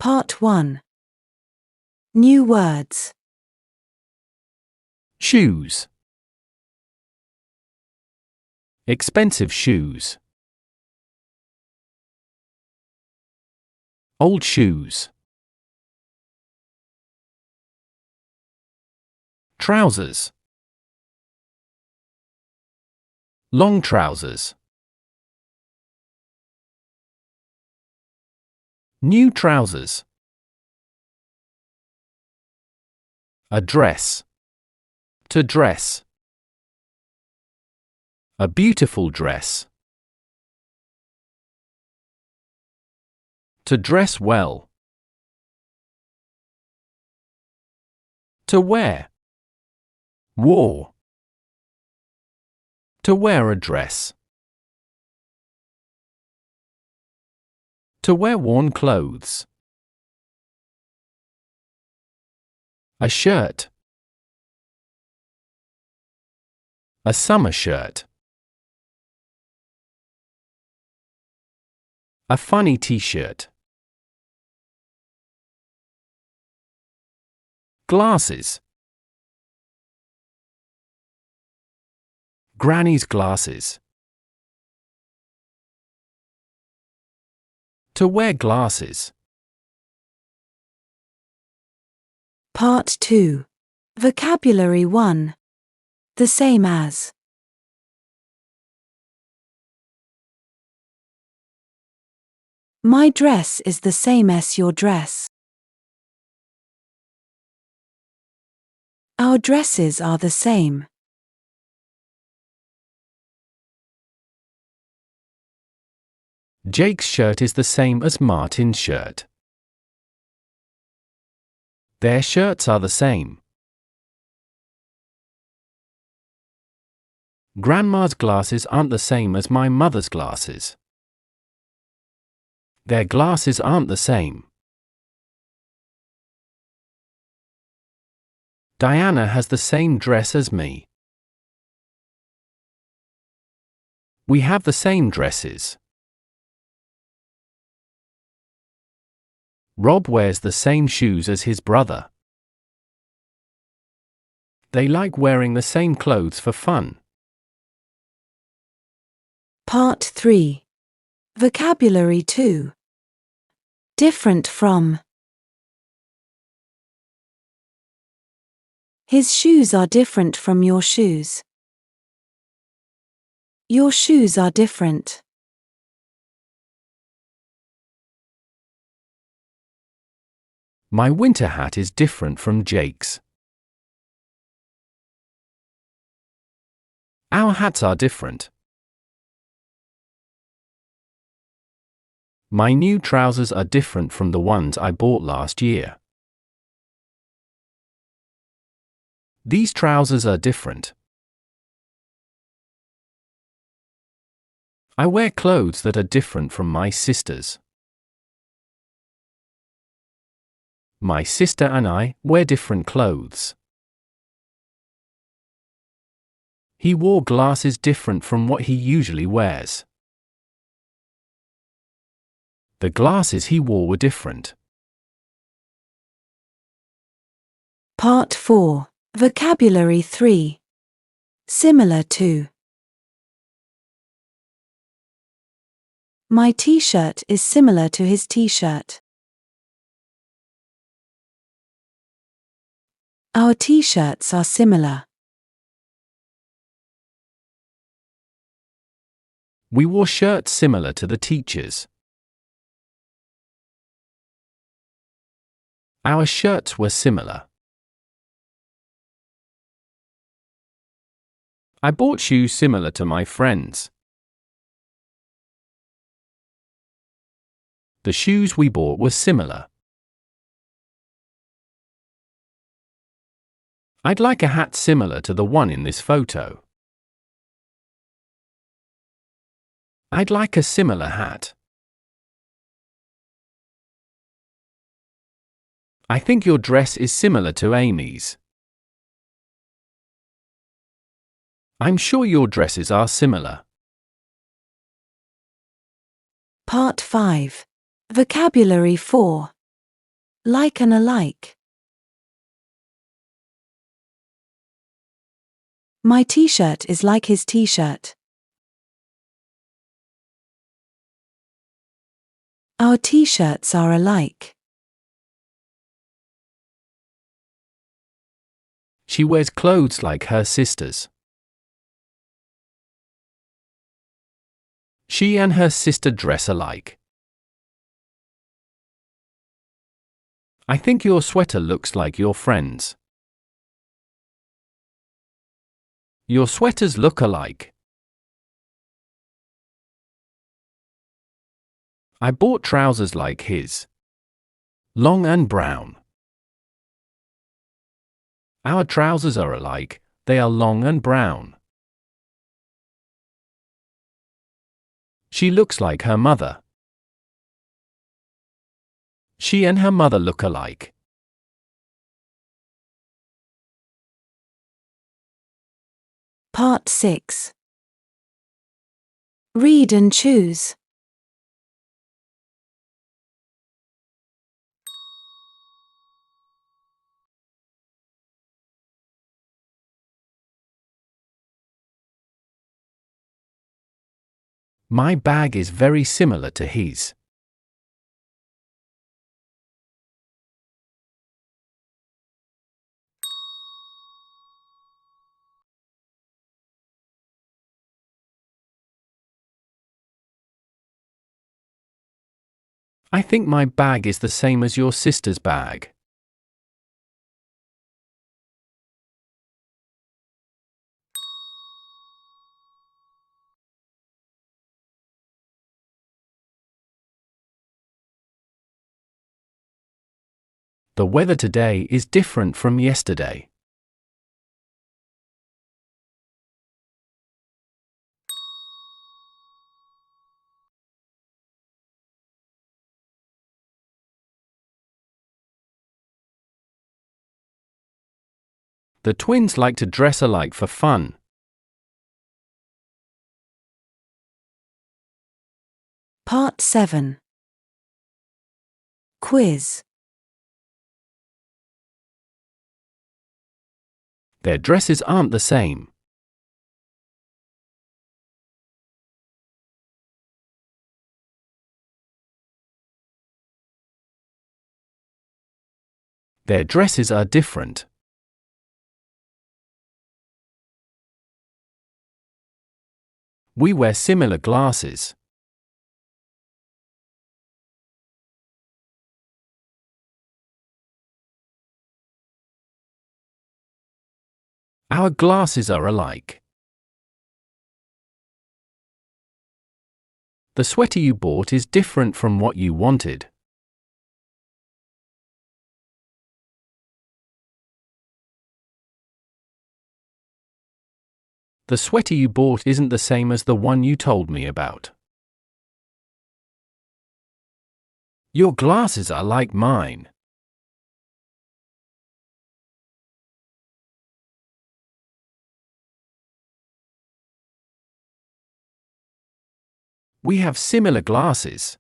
Part 1. New words. Shoes. Expensive shoes. Old shoes. Trousers. Long trousers. New trousers. A dress. To dress. A beautiful dress. To dress well. To wear. Wore. To wear a dress. To wear worn clothes. A shirt. A summer shirt. A funny t-shirt. Glasses. Granny's glasses. To wear glasses. Part 2. Vocabulary 1. The same as. My dress is the same as your dress. Our dresses are the same. Jake's shirt is the same as Martin's shirt. Their shirts are the same. Grandma's glasses aren't the same as my mother's glasses. Their glasses aren't the same. Diana has the same dress as me. We have the same dresses. Rob wears the same shoes as his brother. They like wearing the same clothes for fun. Part 3. Vocabulary 2. Different from. His shoes are different from your shoes. Your shoes are different. My winter hat is different from Jake's. Our hats are different. My new trousers are different from the ones I bought last year. These trousers are different. I wear clothes that are different from my sister's. My sister and I wear different clothes. He wore glasses different from what he usually wears. The glasses he wore were different. Part 4. Vocabulary 3. Similar to. My t-shirt is similar to his t-shirt. Our t-shirts are similar. We wore shirts similar to the teacher's. Our shirts were similar. I bought shoes similar to my friends. The shoes we bought were similar. I'd like a hat similar to the one in this photo. I'd like a similar hat. I think your dress is similar to Amy's. I'm sure your dresses are similar. Part 5. Vocabulary 4. Like and alike. My t-shirt is like his t-shirt. Our t-shirts are alike. She wears clothes like her sisters. She and her sister dress alike. I think your sweater looks like your friend's. Your sweaters look alike. I bought trousers like his. Long and brown. Our trousers are alike, they are long and brown. She looks like her mother. She and her mother look alike. Part 6. Read and choose. My bag is very similar to his. I think my bag is the same as your sister's bag. The weather today is different from yesterday. The twins like to dress alike for fun. Part 7. Quiz. Their dresses aren't the same. Their dresses are different. We wear similar glasses. Our glasses are alike. The sweater you bought is different from what you wanted. The sweater you bought isn't the same as the one you told me about. Your glasses are like mine. We have similar glasses.